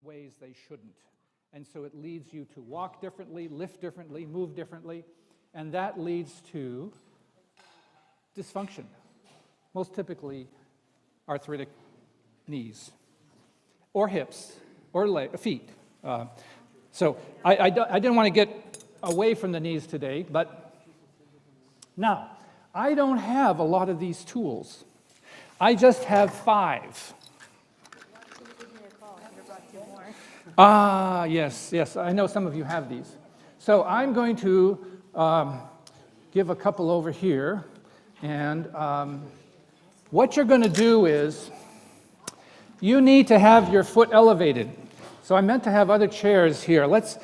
ways they shouldn't. And so it leads you to walk differently, lift differently, move differently, and that leads to dysfunction. Most typically, arthritic knees, or hips, or feet. So I didn't want to get away from the knees today, but now, I don't have a lot of these tools. I just have 5. Ah, yes, I know some of you have these. So I'm going to give a couple over here, and what you're going to do is, you need to have your foot elevated. So I meant to have other chairs here. Let's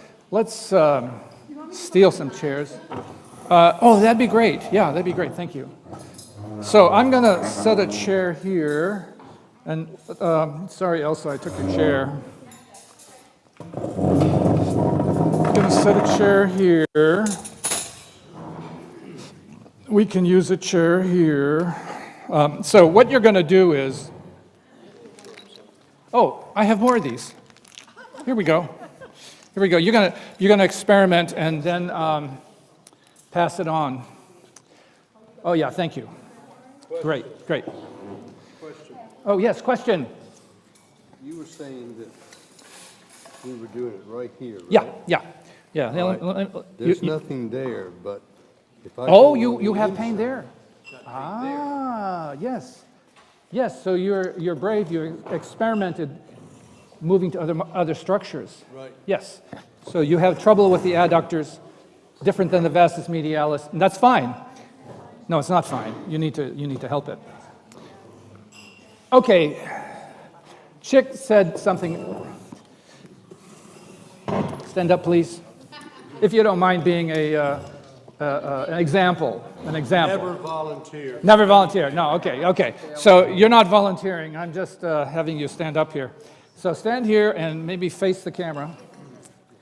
steal some chairs. Oh, that'd be great. Yeah, that'd be great. Thank you. So I'm going to set a chair here. And sorry, Elsa, I took your chair. I'm going to set a chair here. We can use a chair here. So what you're going to do is, oh, I have more of these. Here we go. Here we go. You're gonna experiment and then pass it on. Oh yeah, thank you. Great. Question. Oh yes, question. You were saying that we were doing it right here, right? Yeah. Right. There's nothing there, but if I Oh, go on you the have pain inside- there. Ah, yes. So you're brave. You experimented moving to other structures. Right. Yes. So you have trouble with the adductors, different than the vastus medialis, and that's fine. No, it's not fine. You need to help it. Okay. Chick said something. Stand up, please. If you don't mind being an example. Never volunteer. Never volunteer. No, okay. So you're not volunteering. I'm just having you stand up here. So stand here and maybe face the camera.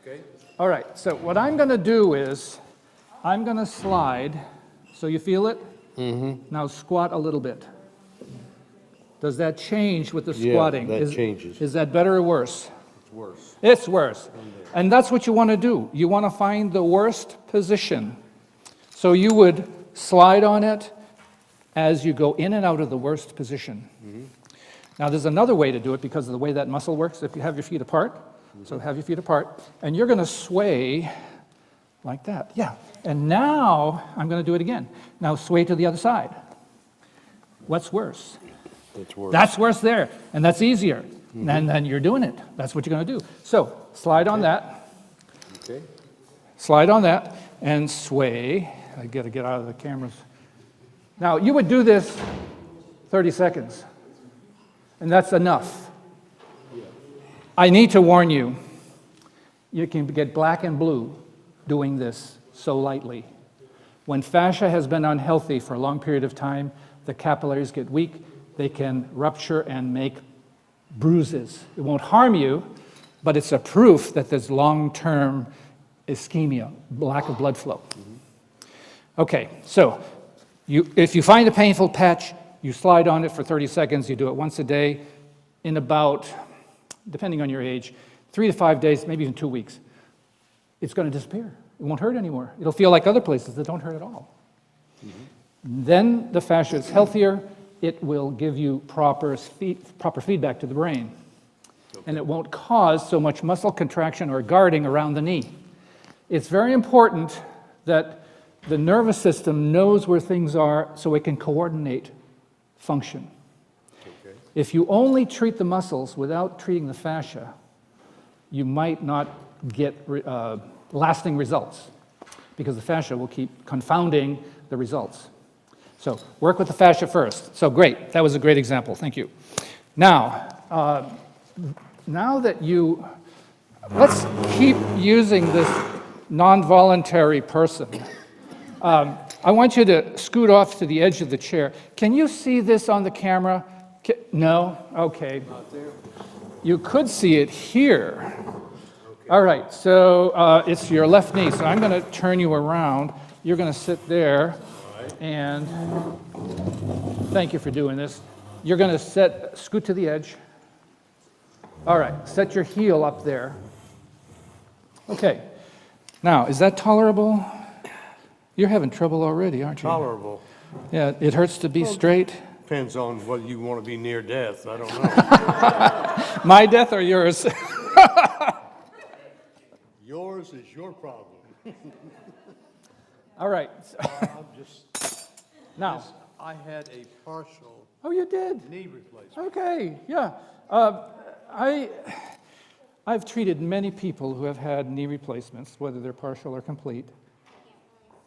Okay. All right. So what I'm going to do is I'm going to slide. So you feel it? Mm-hmm. Now squat a little bit. Does that change with the squatting? Yeah, that changes. Is that better or worse? It's worse. It's worse. And that's what you want to do. You want to find the worst position. So you would slide on it as you go in and out of the worst position. Mm-hmm. Now there's another way to do it because of the way that muscle works. If you have your feet apart, so have your feet apart, and you're going to sway like that. Yeah. And now I'm going to do it again. Now sway to the other side. What's worse? It's worse. That's worse there, and that's easier. Mm-hmm. And then you're doing it. That's what you're going to do. So slide on that. Okay. Slide on that and sway. I got to get out of the cameras. Now you would do this 30 seconds, and that's enough. Yeah. I need to warn you. You can get black and blue doing this so lightly. When fascia has been unhealthy for a long period of time, the capillaries get weak. They can rupture and make bruises. It won't harm you, but it's a proof that there's long-term ischemia, lack of blood flow. Okay, so if you find a painful patch, you slide on it for 30 seconds. You do it once a day in about, depending on your age, 3 to 5 days, maybe even 2 weeks. It's going to disappear. It won't hurt anymore. It'll feel like other places that don't hurt at all. Mm-hmm. Then the fascia is healthier. It will give you proper feedback to the brain. Okay. And it won't cause so much muscle contraction or guarding around the knee. It's very important that the nervous system knows where things are so it can coordinate function. Okay. If you only treat the muscles without treating the fascia, you might not get lasting results because the fascia will keep confounding the results. So work with the fascia first. So great, that was a great example, thank you. Now, now that let's keep using this non-voluntary person. I want you to scoot off to the edge of the chair. Can you see this on the camera? No? Okay. Not there. You could see it here. Okay. All right, so it's your left knee. So I'm going to turn you around. You're going to sit there. And thank you for doing this. You're going to scoot to the edge. All right, set your heel up there. Okay. Now, is that tolerable? You're having trouble already, aren't you? Tolerable. Yeah, it hurts to be straight. Depends on whether you want to be near death. I don't know. My death or yours? Yours is your problem. All right. I'm just, Now, I had a partial oh, you did? knee replacement. Okay, yeah. I've treated many people who have had knee replacements, whether they're partial or complete,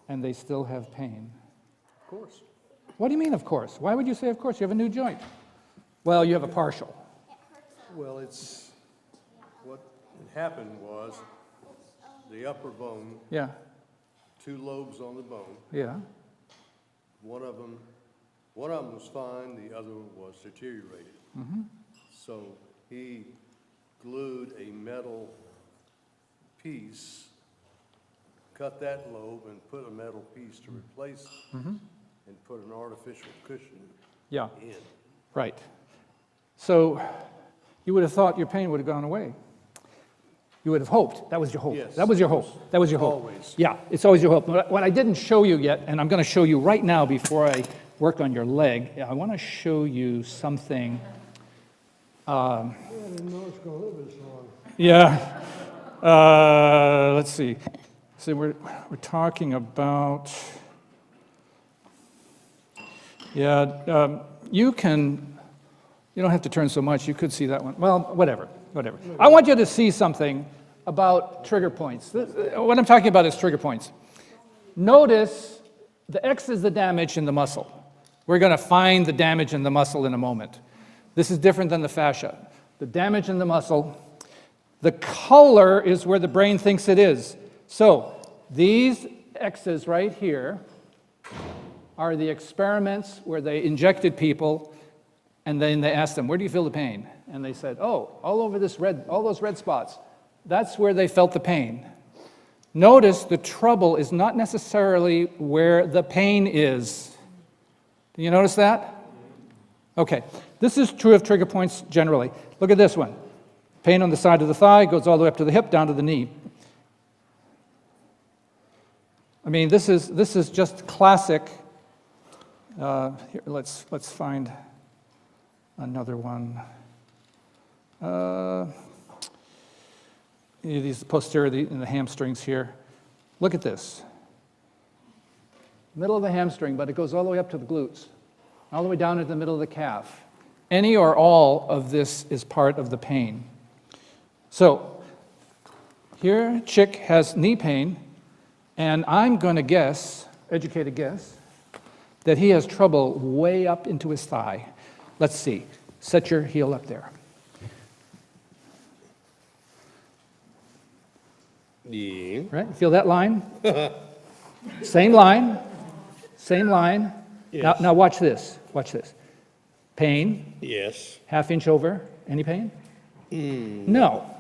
and they still have pain. Of course. What do you mean, of course? Why would you say, of course? You have a new joint. Well, you have a partial. Well, it's, what happened was the upper bone, Yeah, 2 lobes on the bone, yeah. one of them was fine, the other was deteriorated. So he glued a metal piece, cut that lobe and put a metal piece to replace it, and put an artificial cushion Yeah, in. right. So you would have thought your pain would have gone away. You would have hoped. That was your hope. Yes. That was your hope. That was your hope. Always. Yeah, it's always your hope. What I didn't show you yet, and I'm going to show you right now before I work on your leg, I want to show you something. I didn't know it's going to live this long. Yeah. Let's see. So we're talking about. Yeah. You don't have to turn so much. You could see that one. Well, whatever. I want you to see something about trigger points. What I'm talking about is trigger points. Notice the X is the damage in the muscle. We're going to find the damage in the muscle in a moment. This is different than the fascia. The damage in the muscle, the color is where the brain thinks it is. So these X's right here are the experiments where they injected people and then they asked them, where do you feel the pain? And they said, oh, all over this red, all those red spots. That's where they felt the pain. Notice the trouble is not necessarily where the pain is. Do you notice that? Okay, this is true of trigger points generally. Look at this one. Pain on the side of the thigh goes all the way up to the hip, down to the knee. I mean, this is just classic. Here, let's find another one. These posterior in the hamstrings here. Look at this. Middle of the hamstring, but it goes all the way up to the glutes, all the way down into the middle of the calf. Any or all of this is part of the pain. So here, Chick has knee pain, and I'm going to guess, educated guess, that he has trouble way up into his thigh. Let's see. Set your heel up there. Yeah. Right? Feel that line? Same line. Same line. Yes. Now watch this. Watch this. Pain. Yes. Half inch over. Any pain? No.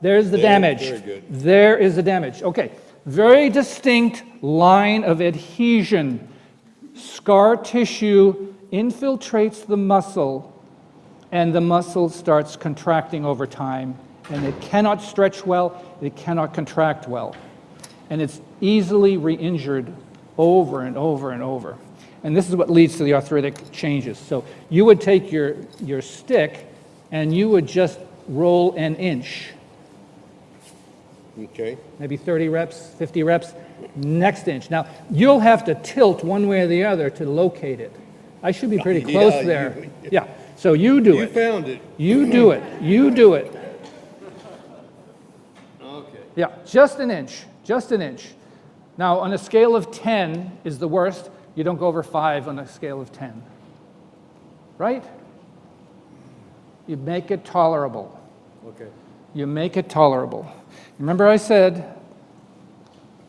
There's the damage. Very good. There is the damage. Okay. Very distinct line of adhesion. Scar tissue infiltrates the muscle, and the muscle starts contracting over time, and it cannot stretch well, it cannot contract well. And it's easily re-injured over and over and over. And this is what leads to the arthritic changes. So you would take your stick and you would just roll an inch, Okay. maybe 30 reps, 50 reps, next inch. Now, you'll have to tilt one way or the other to locate it. I should be pretty close Yeah, there. Yeah, so you do You it. found it. You do it. You do it. Okay. Yeah, just an inch. Just an inch. Now, on a scale of 10 is the worst. You don't go over 5 on a scale of 10. Right? You make it tolerable. Okay. You make it tolerable. Remember I said,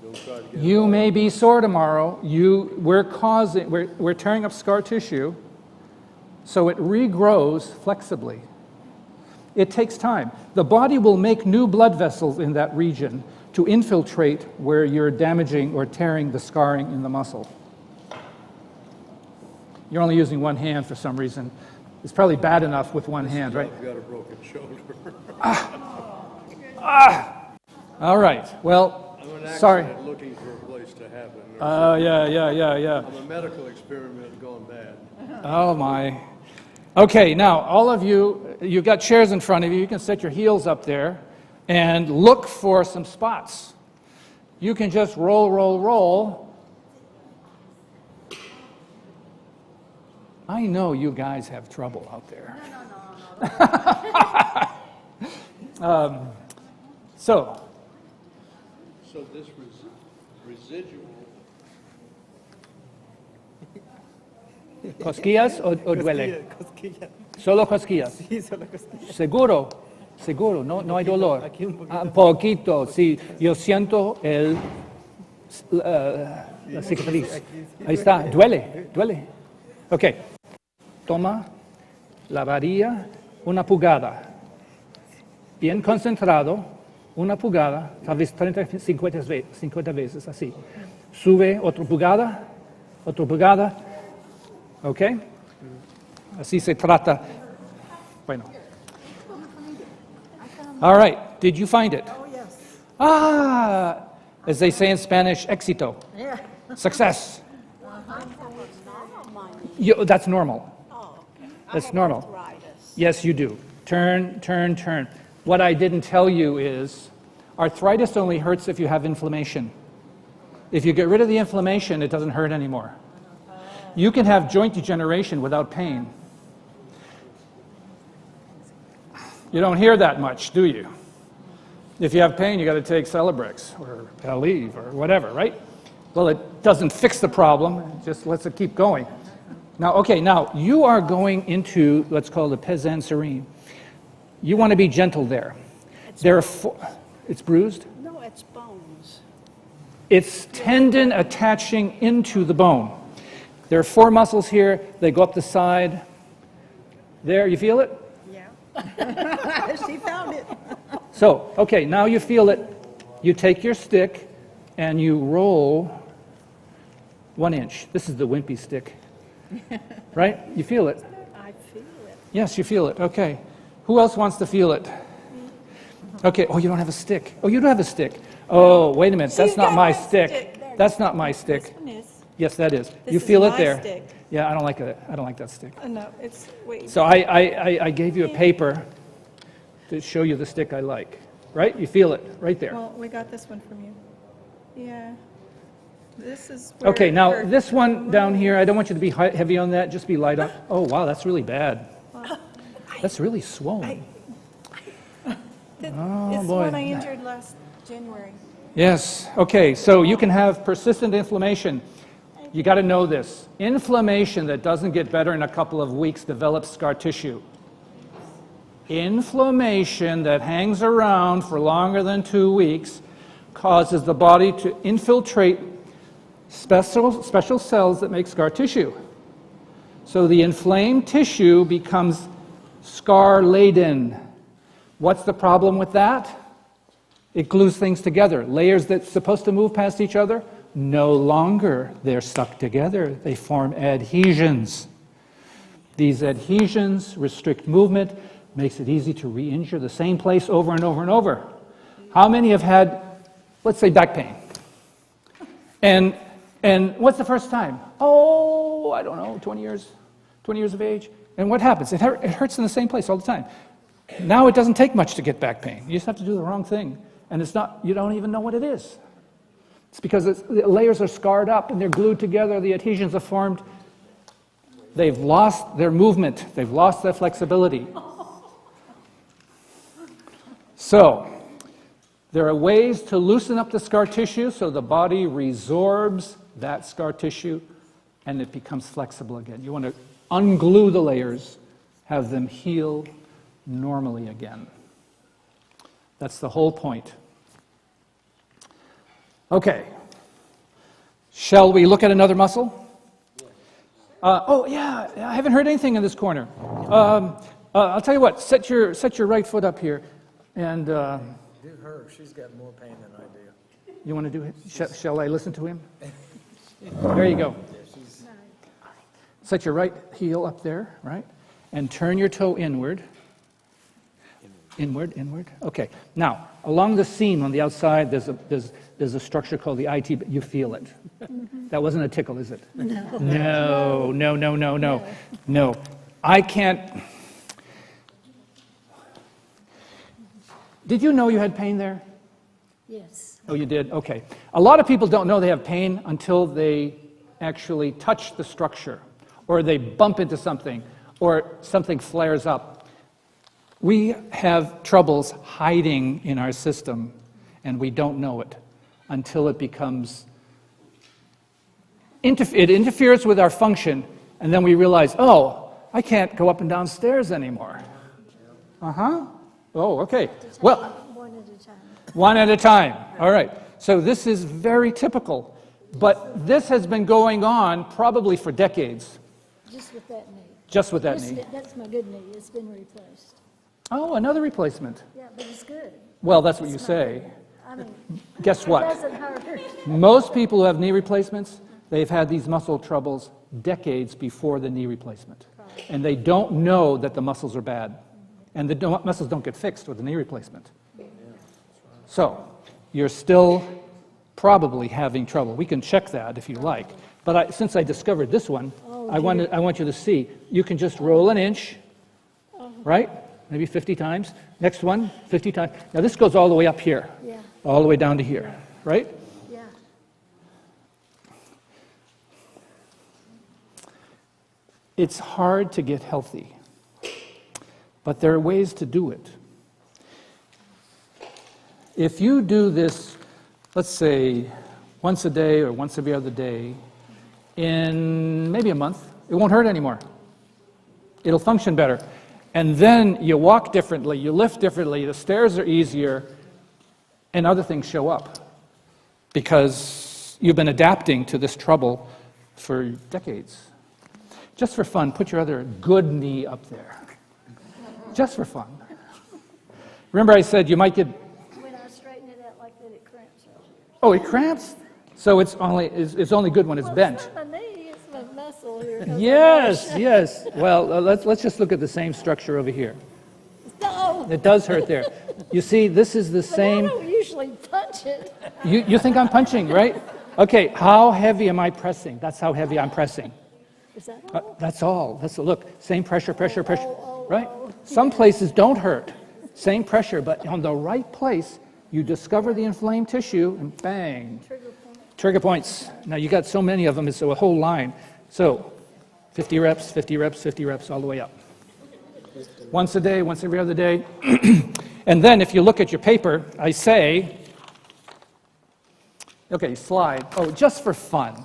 Don't try to get you may be sore tomorrow. We're tearing up scar tissue, so it regrows flexibly. It takes time. The body will make new blood vessels in that region to infiltrate where you're damaging or tearing the scarring in the muscle. You're only using one hand for some reason. It's probably bad enough with one hand, right? I've got a broken shoulder. All right. Well, I'm an sorry. accident looking for a place to happen. Yeah. I'm a medical experiment gone bad. Oh, my. Okay, now, all of you, you've got chairs in front of you. You can set your heels up there and look for some spots. You can just roll. I know you guys have trouble out there. No. So this residual, ¿cosquillas o duele? Cosquilla. Solo cosquillas. Sí, solo cosquilla. Seguro, no hay dolor. Aquí un poquito. Un poquito, sí. Yo siento la cicatriz. Ahí está, duele. Ok. Toma la varilla, una pulgada. Bien concentrado, una pulgada, tal vez 30, 50 veces, así. Sube otra pulgada. Ok. Así se trata. Bueno. All right. Did you find it? Oh, yes. As they say in Spanish, éxito. Yeah. Success. Uh-huh. That's normal. Oh, That's normal. arthritis. Yes, you do. Turn. What I didn't tell you is arthritis only hurts if you have inflammation. If you get rid of the inflammation, it doesn't hurt anymore. You can have joint degeneration without pain. You don't hear that much, do you? If you have pain, you got to take Celebrex or Aleve or whatever, right? Well, it doesn't fix the problem, it just lets it keep going. Now, you are going into what's called a Pezan serene. You want to be gentle there. It's bruised? No, it's bones. It's tendon attaching into the bone. There are 4 muscles here. They go up the side. There, you feel it? Yeah. She found it. So, okay, now you feel it. You take your stick and you roll 1 inch. This is the wimpy stick. Right? You feel it? I feel it. Yes, you feel it. Okay. Who else wants to feel it? Okay. Oh, you don't have a stick. Oh, you do have a stick. Oh, wait a minute. That's She's not got my my stick. stick. That's not my This stick. one is. Yes, that is. This You is feel it my there. stick. Yeah, I don't like it. I don't like that stick. No, it's, wait. So I gave you a paper to show you the stick I like. Right? You feel it right there. Well, we got this one from you. Yeah. This is where Okay, it now hurt. this one down here, I don't want you to be heavy on that, just be light on. Oh, wow, that's really bad. That's really swollen. It's Oh, the boy. one I injured last January. Yes, okay, so you can have persistent inflammation. You got to know this. Inflammation that doesn't get better in a couple of weeks develops scar tissue. Inflammation that hangs around for longer than 2 weeks causes the body to infiltrate special cells that make scar tissue. So the inflamed tissue becomes scar-laden. What's the problem with that? It glues things together. Layers that's supposed to move past each other, no longer. They're stuck together. They form adhesions. These adhesions restrict movement, makes it easy to re-injure the same place over and over and over. How many have had, let's say, back pain? And what's the first time? Oh, I don't know, 20 years of age. And what happens? It hurts in the same place all the time. Now it doesn't take much to get back pain. You just have to do the wrong thing. And it's not, you don't even know what it is. It's because the layers are scarred up and they're glued together, the adhesions are formed. They've lost their movement, they've lost their flexibility. So, there are ways to loosen up the scar tissue so the body resorbs that scar tissue and it becomes flexible again. You want to unglue the layers, have them heal normally again. That's the whole point. Okay. Shall we look at another muscle? Oh, yeah, I haven't heard anything in this corner. I'll tell you what, set your right foot up here. And Do her. She's got more pain than I do. you want to do it? Shall I listen to him? There you go. Set your right heel up there, right? and turn your toe inward. Inward, inward. Okay. Now, along the seam on the outside, there's a structure called the IT. You feel it. That wasn't a tickle, is it? No. No. I can't. Did you know you had pain there? Yes. Oh, you did? Okay. A lot of people don't know they have pain until they actually touch the structure, or they bump into something, or something flares up. We have troubles hiding in our system, and we don't know it until it becomes, it interferes with our function, and then we realize, oh, I can't go up and down stairs anymore. Oh, okay. Well, One at a time. one at a time. All right. So this is very typical, but this has been going on probably for decades, Just with that knee. just with that knee. That's my good knee. It's been replaced. Oh, another replacement. Yeah, but it's good. Well, that's what you It's not say. good. I mean, Guess it what? doesn't hurt. Most people who have knee replacements, they've had these muscle troubles decades before the knee replacement. And they don't know that the muscles are bad. And the muscles don't get fixed with the knee replacement. So, you're still probably having trouble. We can check that if you like. But since I discovered this one, I want you to see. You can just roll an inch, right? Maybe 50 times. Next one, 50 times. Now this goes all the way up here. Yeah. All the way down to here, right? Yeah. It's hard to get healthy, but there are ways to do it. If you do this, let's say, once a day or once every other day, in maybe a month, it won't hurt anymore. It'll function better. And then you walk differently, you lift differently, the stairs are easier, and other things show up because you've been adapting to this trouble for decades. Just for fun, put your other good knee up there. Just for fun. Remember I said you might get... When I straighten it out like that, it cramps right here. Oh, it cramps? So it's only good when it's bent. It's not my knee, it's my muscle here. 'cause Yes. Well, let's just look at the same structure over here. No, It does hurt there. You see, this is the but I same... don't usually punch it. You think I'm punching, right? Okay, how heavy am I pressing? That's how heavy I'm pressing. Is that all? That's all. Look, same pressure, oh, right? oh. Some places don't hurt. Same pressure, but on the right place, you discover the inflamed tissue, and bang. Trigger point. Trigger points. Now, you got so many of them, it's a whole line. So, 50 reps, 50 reps, 50 reps, all the way up. Once a day, once every other day. And then, if you look at your paper, I say, okay, slide. Oh, just for fun.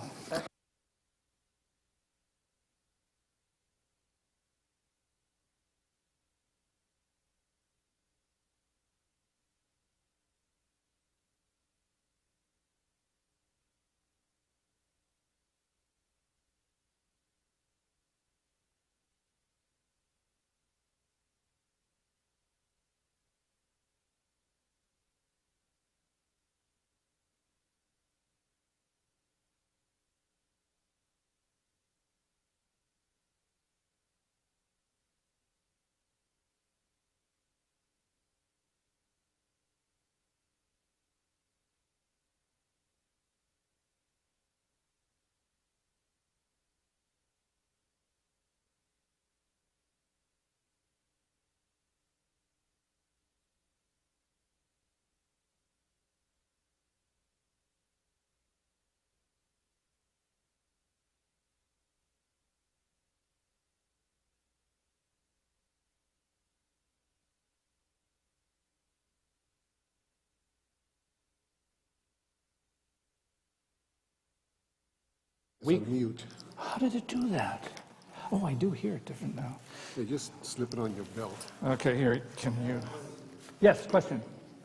Mute. How did it do that? Oh, I do hear it different now. Yeah, just slip it on your belt. Okay, here, can you? Yes, question?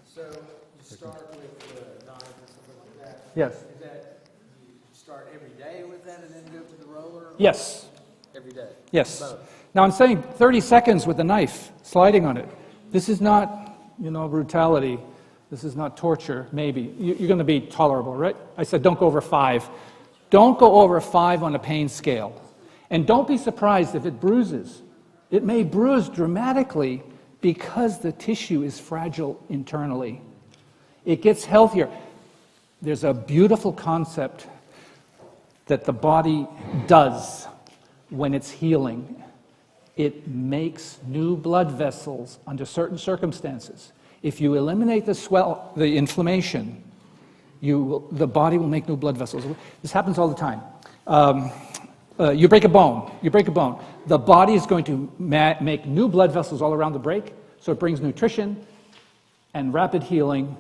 So you start with the knife and stuff like that. Yes. Is that you start every day with that and then go to the roller? or Yes, Every day? yes. Both. Now, I'm saying 30 seconds with a knife, sliding on it. This is not, brutality. This is not torture, maybe. You're going to be tolerable, right? I said don't go over 5. Don't go over 5 on a pain scale. And don't be surprised if it bruises. It may bruise dramatically because the tissue is fragile internally. It gets healthier. There's a beautiful concept that the body does when it's healing. It makes new blood vessels under certain circumstances. If you eliminate the inflammation, the body will make new blood vessels. This happens all the time. You break a bone. The body is going to make new blood vessels all around the break, so it brings nutrition and rapid healing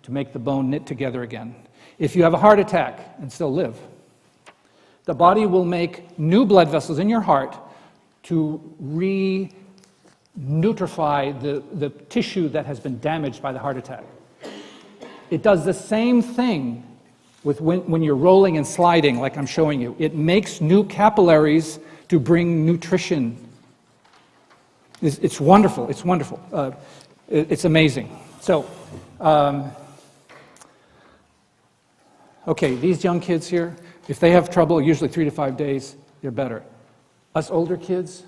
to make the bone knit together again. If you have a heart attack and still live, the body will make new blood vessels in your heart to re-nutrify the tissue that has been damaged by the heart attack. It does the same thing with when you're rolling and sliding, like I'm showing you. It makes new capillaries to bring nutrition. It's wonderful. It's wonderful. It's amazing. So, okay, these young kids here, if they have trouble, usually 3 to 5 days, they're better. Us older kids,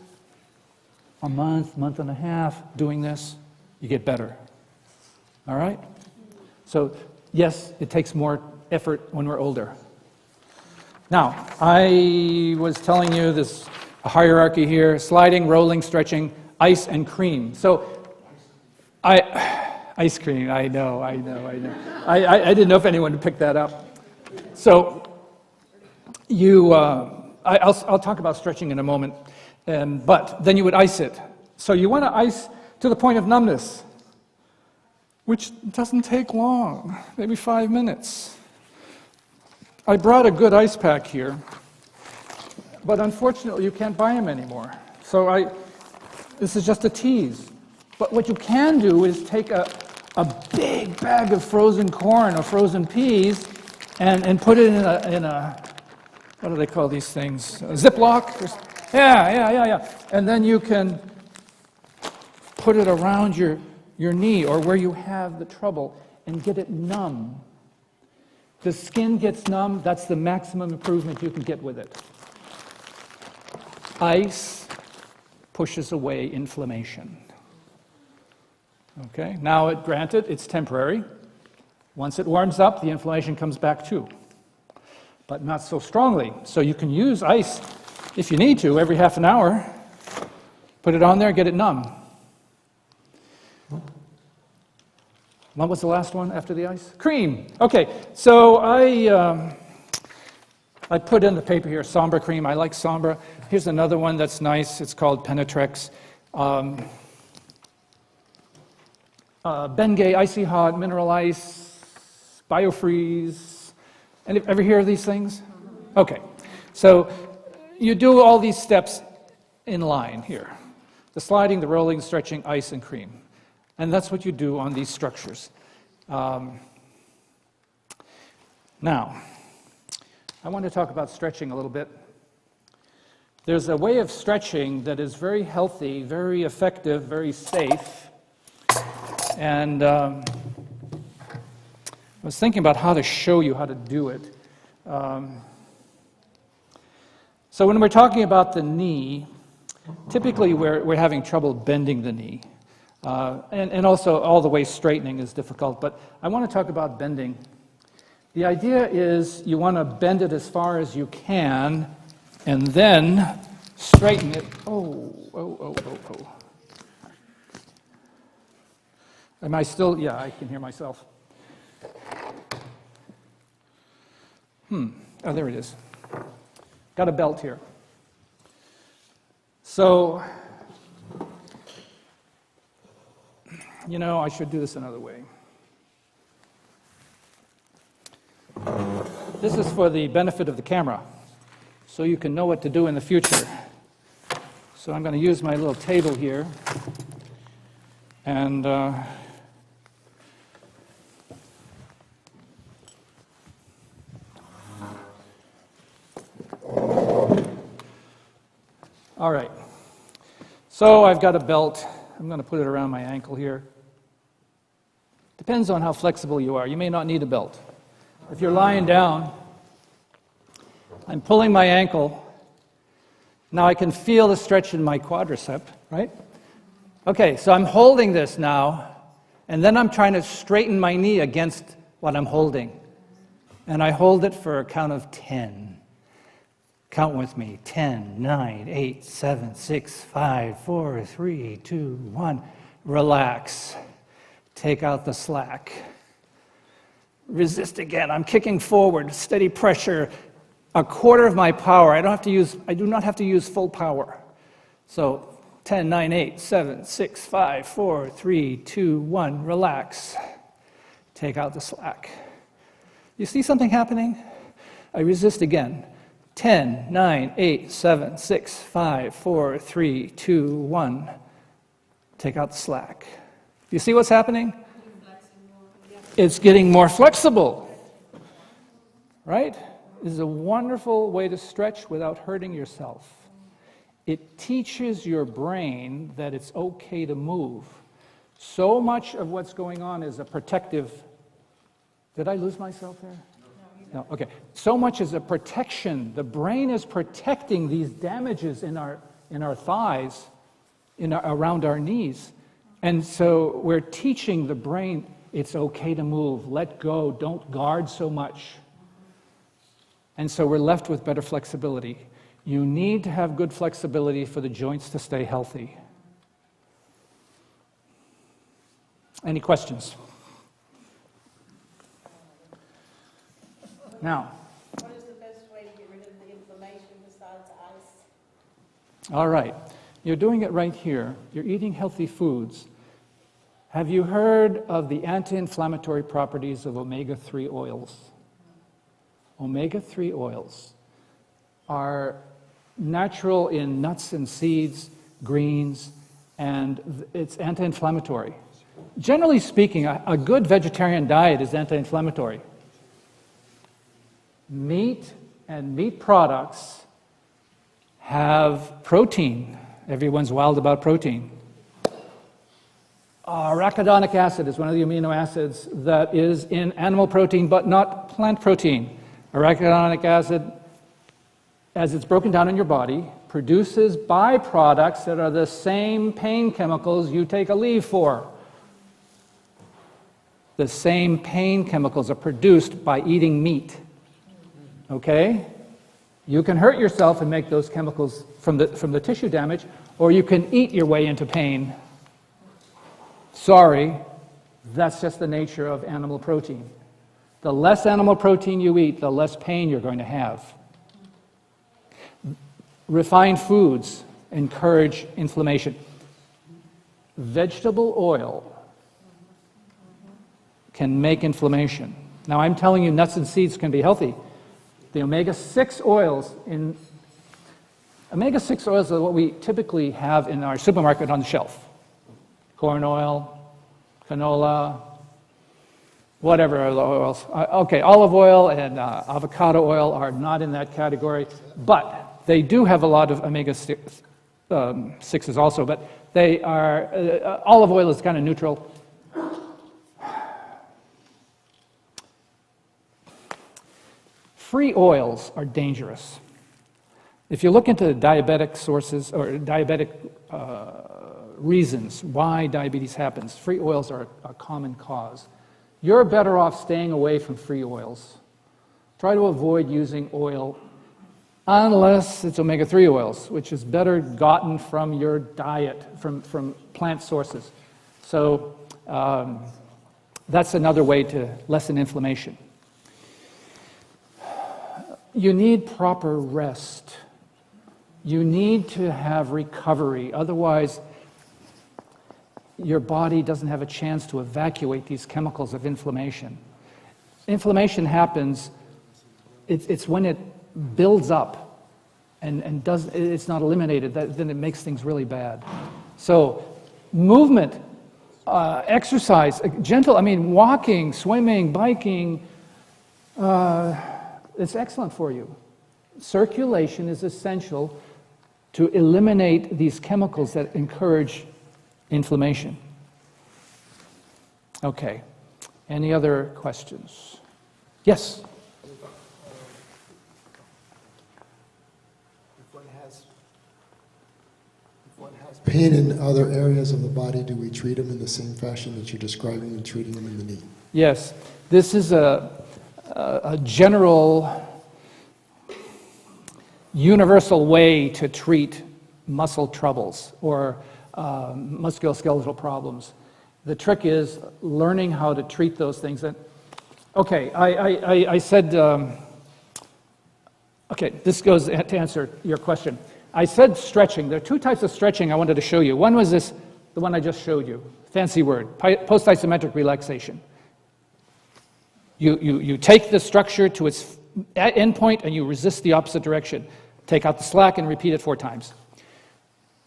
a month and a half doing this, you get better. All right? So, yes, it takes more effort when we're older. Now, I was telling you this a hierarchy here: sliding, rolling, stretching, ice, and cream. So, ice cream, I know. I didn't know if anyone would pick that up. So, I'll talk about stretching in a moment, but then you would ice it. So you want to ice to the point of numbness, which doesn't take long, maybe 5 minutes. I brought a good ice pack here, but unfortunately you can't buy them anymore. So this is just a tease. But what you can do is take a big bag of frozen corn or frozen peas and put it in a what do they call these things? A Ziploc? Yeah. And then you can put it around your knee or where you have the trouble and get it numb. The skin gets numb. That's the maximum improvement you can get with it. Ice pushes away inflammation. Okay, now granted, it's temporary. Once it warms up, the inflammation comes back too, but not so strongly. So you can use ice if you need to every half an hour. Put it on there, get it numb. What was the last one after the ice? Cream. Okay, so I put in the paper here Sombra cream. I like Sombra. Here's another one that's nice. It's called Penetrex. Bengay, Icy Hot, Mineral Ice, Biofreeze. Ever hear of these things? Okay, so you do all these steps in line here. The sliding, the rolling, stretching, ice, and cream. And that's what you do on these structures. Now, I want to talk about stretching a little bit. There's a way of stretching that is very healthy, very effective, very safe. And I was thinking about how to show you how to do it. So when we're talking about the knee, typically we're having trouble bending the knee. And also all the way straightening is difficult, but I want to talk about bending. The idea is you want to bend it as far as you can and then straighten it. Oh. Am I still? Yeah, I can hear myself. Oh, there it is. Got a belt here. So, I should do this another way. This is for the benefit of the camera, so you can know what to do in the future. So I'm going to use my little table here, and all right. So I've got a belt. I'm going to put it around my ankle here. Depends on how flexible you are. You may not need a belt. If you're lying down, I'm pulling my ankle. Now I can feel the stretch in my quadricep. right? Okay, so I'm holding this now, and then I'm trying to straighten my knee against what I'm holding. And I hold it for a count of 10. Count with me. 10, 9, 8, 7, 6, 5, 4, 3, 2, 1. Relax. Take out the slack. Resist again. I'm kicking forward. Steady pressure. A quarter of my power. I do not have to use full power. So 10, 9, 8, 7, 6, 5, 4, 3, 2, 1. Relax. Take out the slack. You see something happening? I resist again. 10, 9, 8, 7, 6, 5, 4, 3, 2, 1. Take out the slack. You see what's happening? It's getting more flexible, right? This is a wonderful way to stretch without hurting yourself. It teaches your brain that it's okay to move. So much of what's going on is a protective. Did I lose myself there? No, okay. So much is a protection. The brain is protecting these damages in our thighs, around our knees. And so we're teaching the brain it's okay to move, let go, don't guard so much. And so we're left with better flexibility. You need to have good flexibility for the joints to stay healthy. Any questions? Now, What is the best way to get rid of the inflammation besides ice? all right, you're doing it right here. You're eating healthy foods. Have you heard of the anti-inflammatory properties of omega-3 oils? Omega-3 oils are natural in nuts and seeds, greens, and it's anti-inflammatory. Generally speaking, a good vegetarian diet is anti-inflammatory. Meat and meat products have protein. Everyone's wild about protein. Arachidonic acid is one of the amino acids that is in animal protein but not plant protein. Arachidonic acid, as it's broken down in your body, produces byproducts that are the same pain chemicals you take a leave for. The same pain chemicals are produced by eating meat. Okay? You can hurt yourself and make those chemicals from the tissue damage, or you can eat your way into pain. Sorry, that's just the nature of animal protein. The less animal protein you eat, the less pain you're going to have. Refined foods encourage inflammation. Vegetable oil can make inflammation. Now, I'm telling you, nuts and seeds can be healthy. The omega-6 oils omega-6 oils are what we typically have in our supermarket on the shelf. Corn oil, canola, whatever other oils. Okay, olive oil and avocado oil are not in that category, but they do have a lot of omega-6s also, but they are, olive oil is kind of neutral. Free oils are dangerous. If you look into diabetic sources or diabetic reasons why diabetes happens, free oils are a common cause. You're better off staying away from free oils. Try to avoid using oil unless it's omega-3 oils, which is better gotten from your diet, from plant sources. So that's another way to lessen inflammation. You need proper rest. You need to have recovery. Otherwise, your body doesn't have a chance to evacuate these chemicals of inflammation. Inflammation happens, it's when it builds up and it's not eliminated, then it makes things really bad. So movement, exercise, walking, swimming, biking, it's excellent for you. Circulation is essential to eliminate these chemicals that encourage inflammation. Okay. Any other questions? Yes? If one pain in other areas of the body, do we treat them in the same fashion that you're describing and treating them in the knee? Yes, this is a general, universal way to treat muscle troubles or musculoskeletal problems. The trick is learning how to treat those things. Okay, I said, okay, this goes to answer your question. I said stretching. There are two types of stretching I wanted to show you. One was this, the one I just showed you, fancy word, post-isometric relaxation. You take the structure to its end point and you resist the opposite direction. Take out the slack and repeat it 4 times.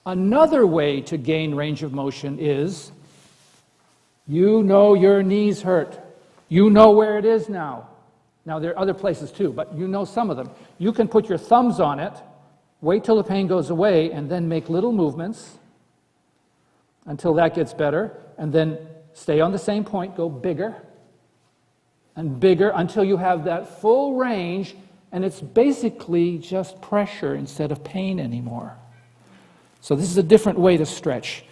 Another way to gain range of motion is, you know your knees hurt. You know where it is now. Now there are other places too, but you know some of them. You can put your thumbs on it, wait till the pain goes away, and then make little movements until that gets better, and then stay on the same point, go bigger and bigger until you have that full range, and it's basically just pressure instead of pain anymore. So this is a different way to stretch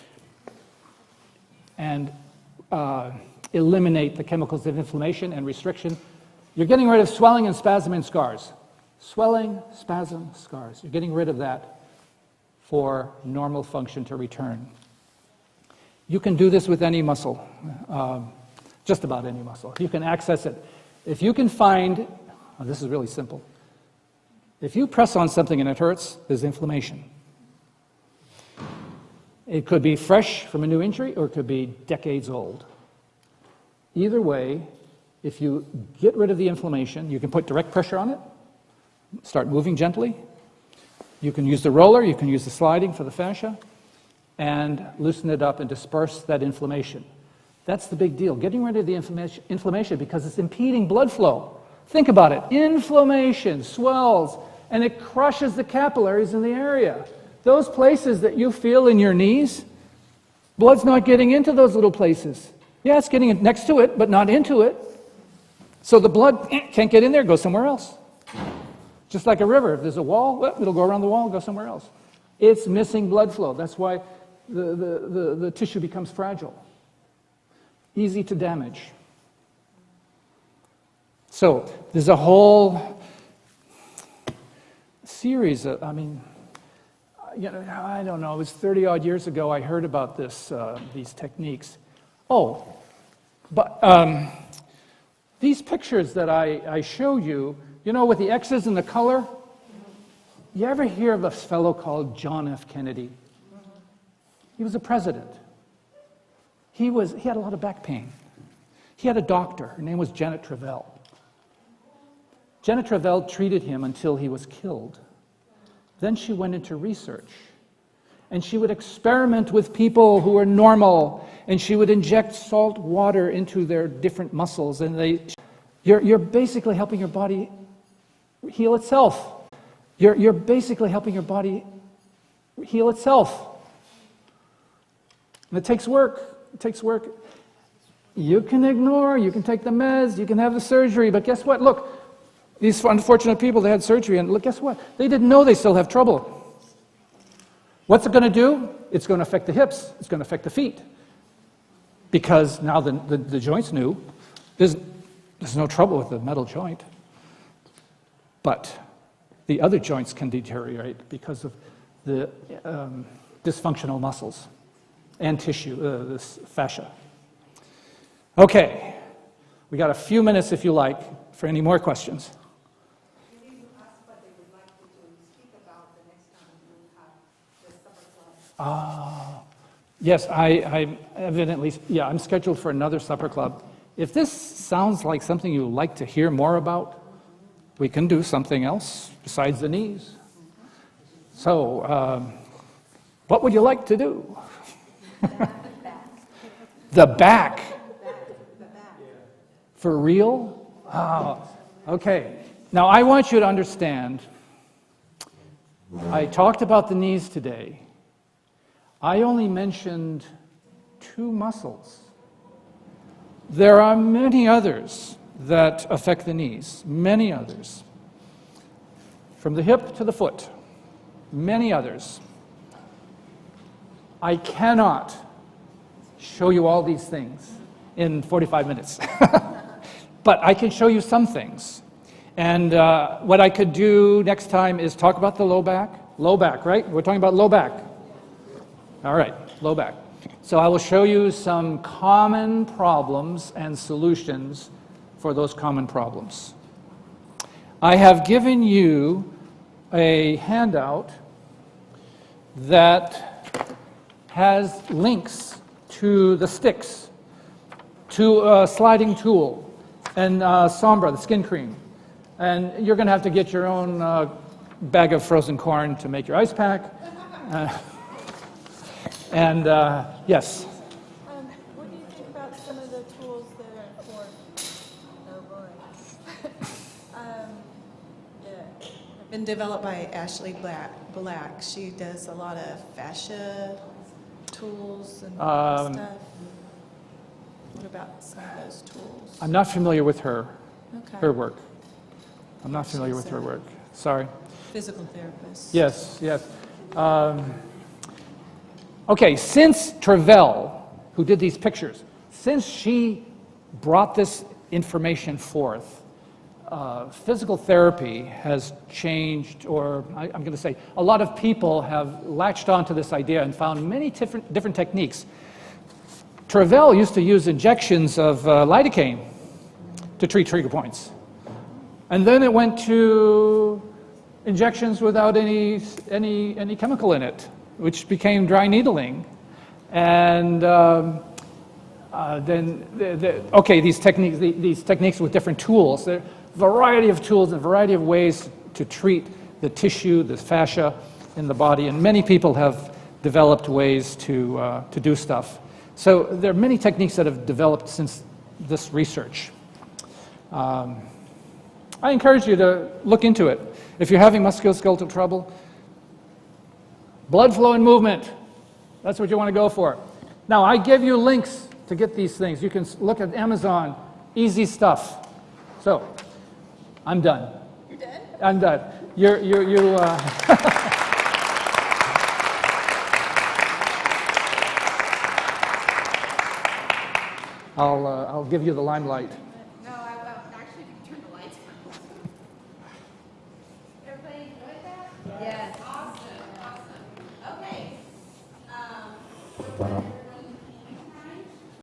and eliminate the chemicals of inflammation and restriction. You're getting rid of swelling and spasm and scars. Swelling, spasm, scars. You're getting rid of that for normal function to return. You can do this with any muscle, just about any muscle. You can access it. If you can find, oh, this is really simple. If you press on something and it hurts, there's inflammation. It could be fresh from a new injury or it could be decades old. Either way, if you get rid of the inflammation, you can put direct pressure on it, start moving gently. You can use the roller, you can use the sliding for the fascia, and loosen it up and disperse that inflammation. That's the big deal, getting rid of the inflammation because it's impeding blood flow. Think about it. Inflammation swells and it crushes the capillaries in the area. Those places that you feel in your knees, blood's not getting into those little places. Yeah, it's getting next to it, but not into it. So the blood can't get in there, go somewhere else. Just like a river, if there's a wall, well, it'll go around the wall and go somewhere else. It's missing blood flow. That's why the tissue becomes fragile, easy to damage. So there's a whole series of, you know, I don't know, it was 30-odd years ago I heard about this, these techniques. Oh, but these pictures that I showed you, you know, with the X's and the color, you ever hear of a fellow called John F. Kennedy? He was a president. He had a lot of back pain. He had a doctor. Her name was Janet Travell. Janet Travell treated him until he was killed. Then she went into research. And she would experiment with people who were normal. And she would inject salt water into their different muscles. And you're basically helping your body heal itself. You're basically helping your body heal itself. And it takes work. It takes work. You can ignore, you can take the meds, you can have the surgery, but guess what? Look, these unfortunate people, they had surgery, and look, guess what? They didn't know they still have trouble. What's it going to do? It's going to affect the hips. It's going to affect the feet. Because now the joint's new. There's no trouble with the metal joint. But the other joints can deteriorate because of the dysfunctional muscles and tissue, this fascia. Okay, we got a few minutes, if you like, for any more questions. Yes, I evidently, yeah, I'm scheduled for another supper club. If this sounds like something you'd like to hear more about, we can do something else besides the knees. So, what would you like to do? The back. For real? Oh, okay. Now, I want you to understand, I talked about the knees today. I only mentioned 2 muscles. There are many others that affect the knees, many others. From the hip to the foot, many others. I cannot show you all these things in 45 minutes, but I can show you some things. And what I could do next time is talk about the low back. Low back, right? We're talking about low back. All right, low back. So I will show you some common problems and solutions for those common problems. I have given you a handout that has links to the sticks, to a sliding tool, and Sombra, the skin cream. And you're going to have to get your own bag of frozen corn to make your ice pack. Yes. What do you think about some of the tools that are for, oh boy. That have been developed by Ashley Black. She does a lot of fascia tools and stuff. What about some of those tools? I'm not familiar with her Okay. work. I'm not familiar with her work. Sorry. Physical therapist. Yes, yes. Okay, since Travell, who did these pictures, since she brought this information forth, physical travell has changed, or I'm going to say a lot of people have latched onto this idea and found many different techniques. Travell used to use injections of lidocaine to treat trigger points. And then it went to injections without any chemical in it, which became dry needling. And these techniques with different tools. There are a variety of tools and a variety of ways to treat the tissue, the fascia in the body, and many people have developed ways to do stuff. So there are many techniques that have developed since this research. I encourage you to look into it. If you're having musculoskeletal trouble, blood flow and movement, that's what you want to go for. Now, I give you links to get these things. You can look at Amazon, easy stuff. So, I'm done. You're done? I'm done. I'll give you the limelight. No, I won't. Actually, if you turn the lights on. Everybody enjoyed that? Yes. Awesome, awesome. Okay.